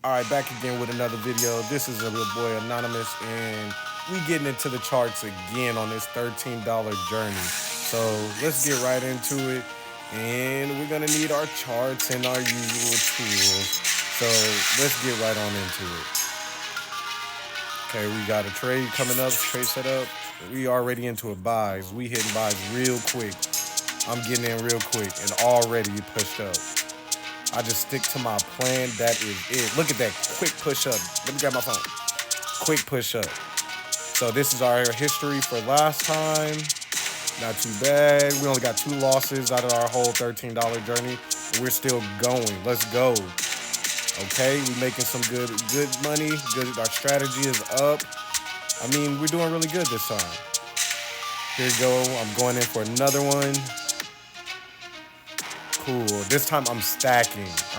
All right, back again with another video. This is your boy Anonymous, and we getting into the charts again on this $13 journey. So let's get right into it, and we're gonna need our charts and our usual tools. So let's get right on into it. Okay, we got a trade coming up, trade set up. We already into a buys. We hitting buys real quick. I'm getting in real quick, and already pushed up. I just stick to my plan. That is it. Look at that quick push up. Let me grab my phone. Quick push up. So this is our history for last time. Not too bad. We only got 2 losses out of our whole $13 journey. We're still going. Let's go. Okay, we making some good money. Good. Our strategy is up. I mean, we're doing really good this time. Here we go. I'm going in for another one. Cool. This time I'm stacking. I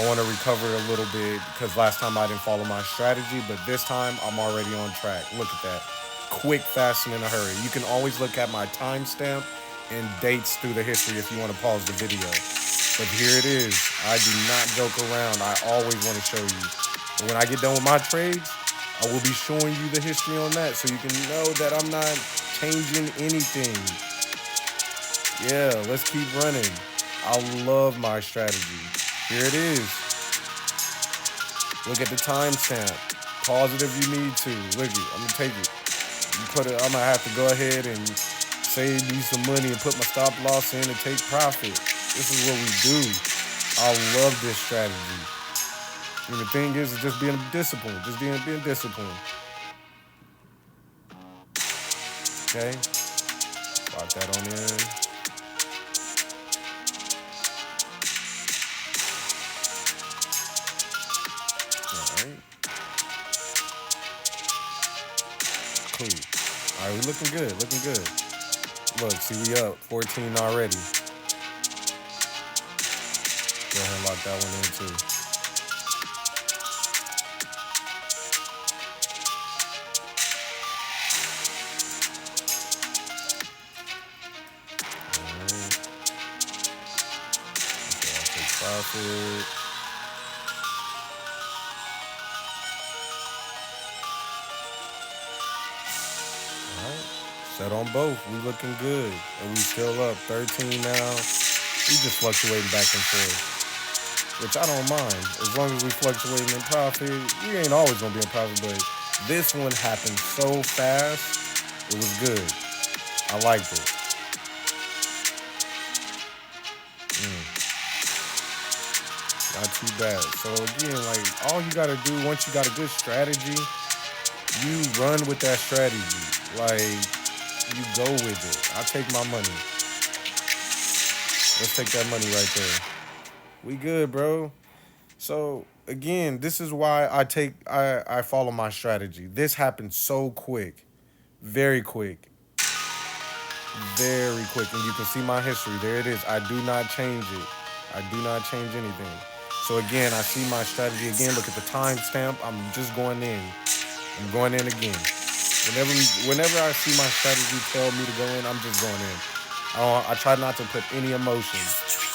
want to recover a little bit because last time I didn't follow my strategy, but this time I'm already on track. Look at that. Quick, fast, and in a hurry. You can always look at my timestamp and dates through the history if you want to pause the video. But here it is. I do not joke around. I always want to show you. And when I get done with my trades, I will be showing you the history on that so you can know that I'm not changing anything. Yeah, let's keep running. I love my strategy. Here it is. Look at the timestamp. Pause it if you need to. Look it. I'm gonna take it. I'm gonna have to go ahead and save me some money and put my stop loss in and take profit. This is what we do. I love this strategy. And the thing is just being disciplined. Just being disciplined. Okay. Lock that on in. Cool. All right, we looking good. Look, see, we up 14 already. Go ahead and lock that one in too. All right. Okay, I'll take profit. Set on both. We looking good. And we still up 13 now. We just fluctuating back and forth. Which I don't mind. As long as we fluctuating in profit. We ain't always gonna be in profit, but this one happened so fast. It was good. I liked it. Not too bad. So again, like all you gotta do once you got a good strategy, you run with that strategy. Like you go with it. I take my money. Let's take that money right there. We good, bro. So again, this is why I follow my strategy. This happened so quick. Very quick. Very quick. And you can see my history. There it is. I do not change it. I do not change anything. So again, I see my strategy again. Look at the timestamp. I'm just going in. I'm going in again. Whenever I see my strategy tell me to go in, I'm just going in. I try not to put any emotion.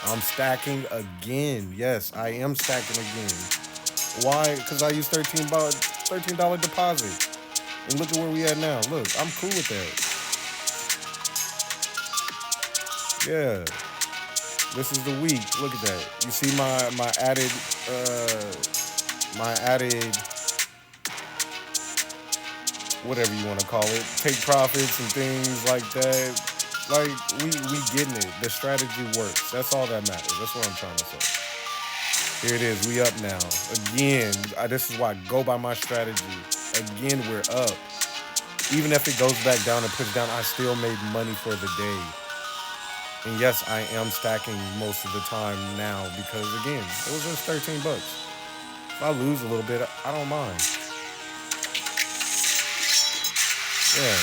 I'm stacking again. Yes, I am stacking again. Why? Because I use $13 deposit. And look at where we at now. Look, I'm cool with that. Yeah. This is the week. Look at that. You see my added whatever you want to call it, take profits and things like that. Like we getting it. The strategy works. That's all that matters. That's what I'm trying to say. Here it is. We up now. Again, this is why I go by my strategy. Again, we're up. Even if it goes back down and puts down, I still made money for the day. And yes, I am stacking most of the time now because again, it was just $13. If I lose a little bit, I don't mind. Yeah,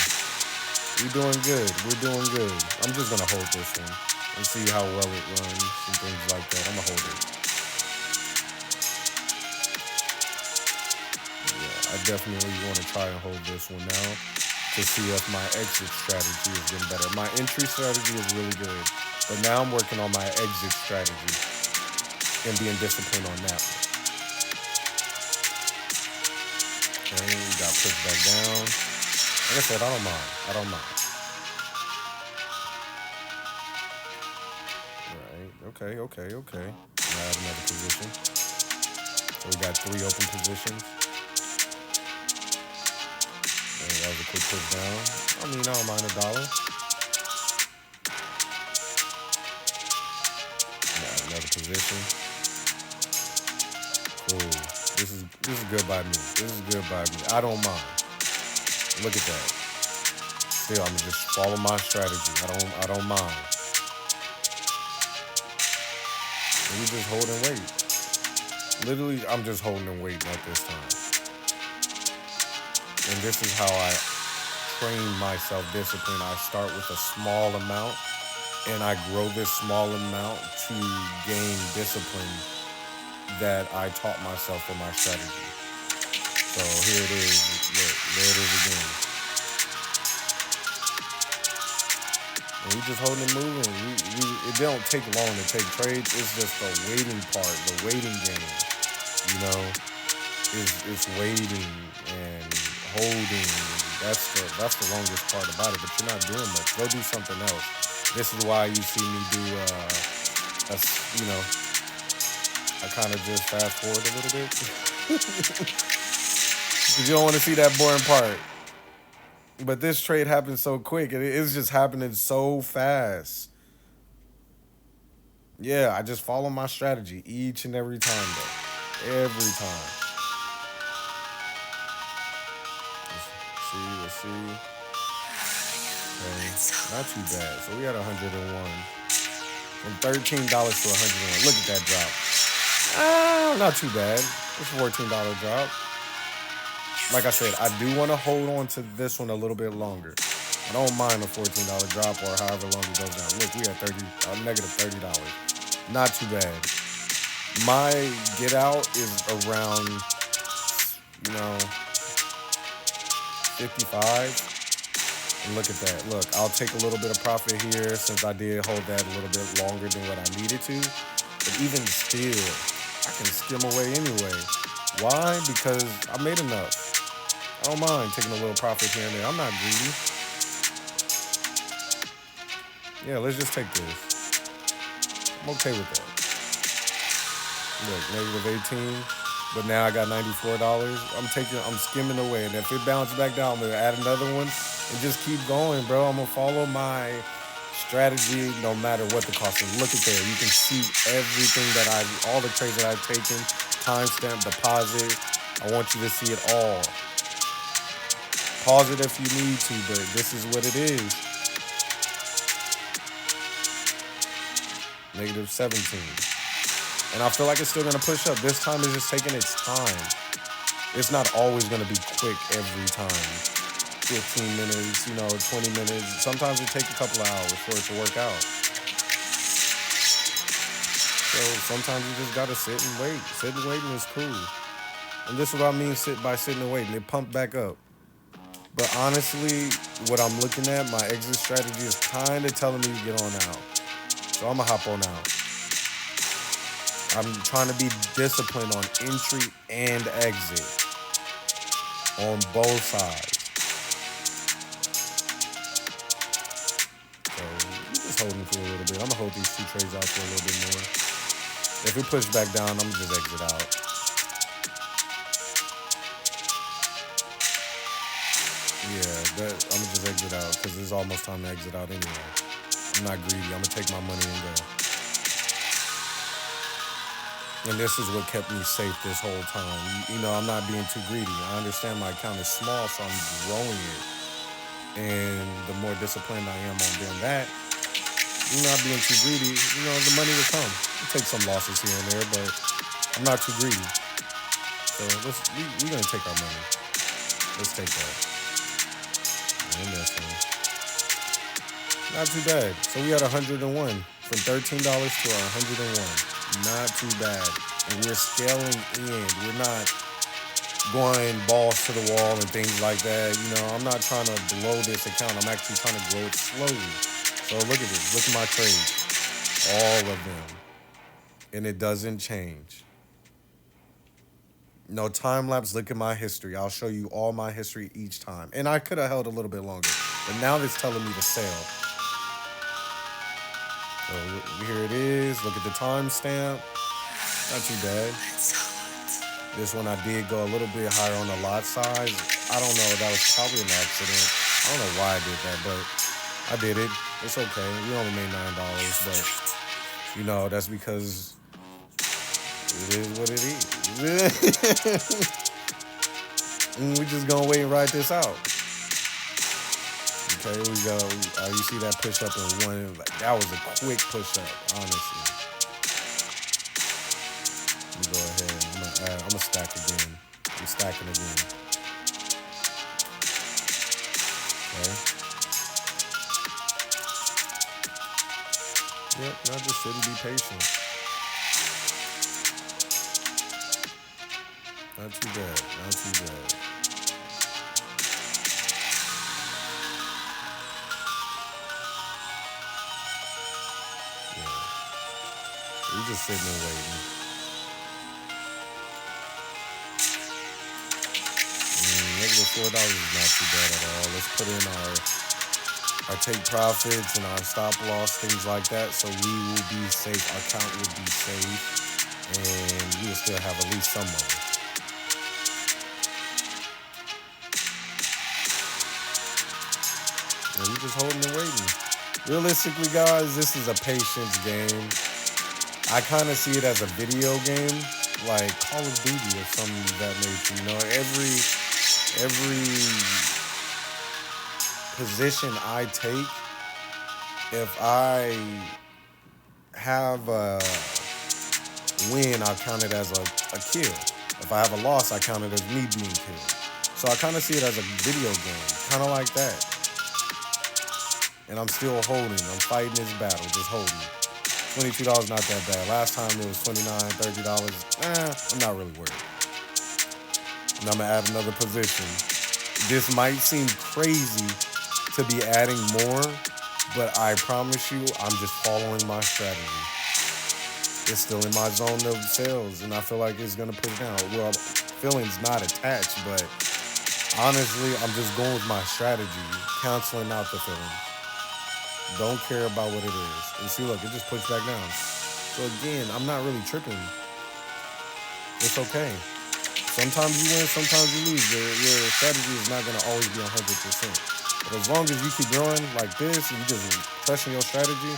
we're doing good. I'm just gonna hold this one and see how well it runs and things like that. I'm gonna hold it. Yeah, I definitely want to try and hold this one now to see if my exit strategy is getting better. My entry strategy is really good, but now I'm working on my exit strategy and being disciplined on that one. Okay, we got pushed back down. Like I said, I don't mind. I don't mind. All right. Okay. Okay. Okay. Now add another position. So we got three open positions. And that was a quick push down. I mean, I don't mind $1. Add another position. Cool. This is good by me. This is good by me. I don't mind. Look at that. Still, I'm gonna just follow my strategy. I don't mind. And we just hold and wait. Literally, I'm just holding and waiting at this time. And this is how I train myself discipline. I start with a small amount and I grow this small amount to gain discipline that I taught myself for my strategy. So here it is. Look, there it is again. And we just holding and moving. It don't take long to take trades. It's just the waiting part, the waiting game. You know, is waiting and holding. That's the longest part about it. But you're not doing much. Go do something else. This is why you see me do you know, I kind of just fast forward a little bit because you don't want to see that boring part. But this trade happened so quick. It's just happening so fast. Yeah, I just follow my strategy each and every time, though. Every time. Let's see. Okay, not too bad. So we had 101. From $13 to 101. Look at that drop. Not too bad. It's a $14 drop. Like I said, I do want to hold on to this one a little bit longer. I don't mind a $14 drop or however long it goes down. Look, we had negative $30. Not too bad. My get out is around, 55. And look at that. Look, I'll take a little bit of profit here since I did hold that a little bit longer than what I needed to. But even still, I can skim away anyway. Why? Because I made enough. I don't mind taking a little profit here and there. I'm not greedy. Yeah, let's just take this. I'm okay with that. Look, negative 18. But now I got $94. I'm skimming away. And if it bounces back down, I'm gonna add another one and just keep going, bro. I'm gonna follow my strategy no matter what the cost is. Look at there. You can see everything all the trades that I've taken, timestamp, deposit. I want you to see it all. Pause it if you need to, but this is what it is. Negative 17. And I feel like it's still going to push up. This time it's just taking its time. It's not always going to be quick every time. 15 minutes, 20 minutes. Sometimes it takes a couple of hours for it to work out. So sometimes you just got to sit and wait. Sit and waiting is cool. And this is what I mean by sitting and waiting. It pumped back up. But honestly, what I'm looking at, my exit strategy is kind of telling me to get on out. So I'm going to hop on out. I'm trying to be disciplined on entry and exit on both sides. So we're just holding for a little bit. I'm going to hold these two trades out for a little bit more. If we push back down, I'm going to just exit out. Yeah, I'm going to just exit out because it's almost time to exit out anyway. I'm not greedy. I'm going to take my money and go. And this is what kept me safe this whole time. I'm not being too greedy. I understand my account is small, so I'm growing it. And the more disciplined I am on doing that, not being too greedy, the money will come. I'll take some losses here and there, but I'm not too greedy. So we're going to take our money. Let's take that. And this one. Not too bad. So we had 101. From $13 to 101. Not too bad. And we're scaling in. We're not going balls to the wall and things like that. I'm not trying to blow this account. I'm actually trying to grow it slowly. So look at this. Look at my trades. All of them. And it doesn't change. No time lapse. Look at my history. I'll show you all my history each time. And I could have held a little bit longer, but now it's telling me to sell. So here it is. Look at the timestamp. Not too bad. This one I did go a little bit higher on the lot size. I don't know. That was probably an accident. I don't know why I did that, but I did it. It's okay. We only made $9, but you know that's because it is what it is. And we just gonna wait and ride this out. Okay, here we go. You see that push up in one? That was a quick push up, honestly. Let me go ahead. I'm gonna stack again. I'm stacking again. Okay. Yep. Now just sit and be patient. Not too bad. Not too bad. Yeah. We just sitting and waiting. $4 is not too bad at all. Let's put in our take profits and our stop loss, things like that, so we will be safe. Our account will be safe, and we will still have at least some money. And we just holding and waiting. Realistically, guys, this is a patience game. I kind of see it as a video game, like Call of Duty or something of that nature. You know, every position I take, if I have a win, I'll count it as a kill. If I have a loss, I count it as me being killed. So I kind of see it as a video game, kind of like that. And I'm still holding. I'm fighting this battle, just holding. $22 not that bad. Last time it was $29, $30. I'm not really worried. And I'm gonna add another position. This might seem crazy to be adding more, but I promise you, I'm just following my strategy. It's still in my zone of sales, and I feel like it's gonna push down. Well, feeling's not attached, but honestly, I'm just going with my strategy, canceling out the feeling. Don't care about what it is. And see, look, it just pushed back down. So again, I'm not really tripping. It's okay. Sometimes you win, sometimes you lose. Your strategy is not going to always be 100%. But as long as you keep growing like this and you just pressing your strategy,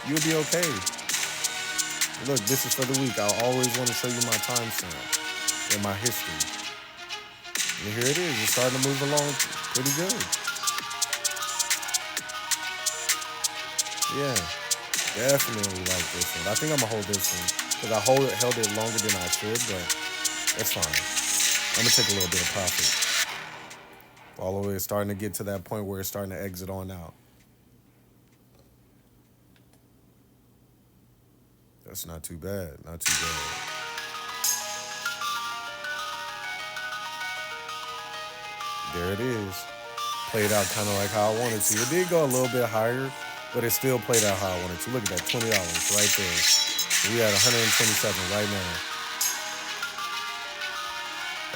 you'll be okay. Look, this is for the week. I always want to show you my timestamp and my history. And here it is. It's starting to move along pretty good. Yeah, definitely like this one. I think I'm going to hold this one because I held it longer than I should, but it's fine. I'm going to take a little bit of profit. All the way, it's starting to get to that point where it's starting to exit on out. That's not too bad. Not too bad. There it is. Played out kind of like how I wanted to. It did go a little bit higher, but it still played out how I wanted to. Look at that, $20 right there. We at 127 right now.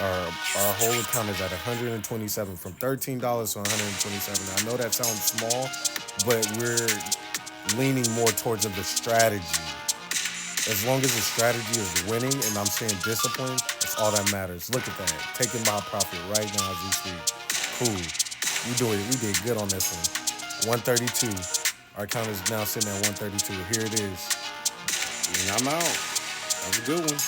Our whole account is at 127, from $13 to 127. I know that sounds small, but we're leaning more towards the strategy. As long as the strategy is winning and I'm staying disciplined, that's all that matters. Look at that. Taking my profit right now as we speak. Cool. We did good on this one. 132. Our account is now sitting at 132. Here it is. And I'm out. That was a good one.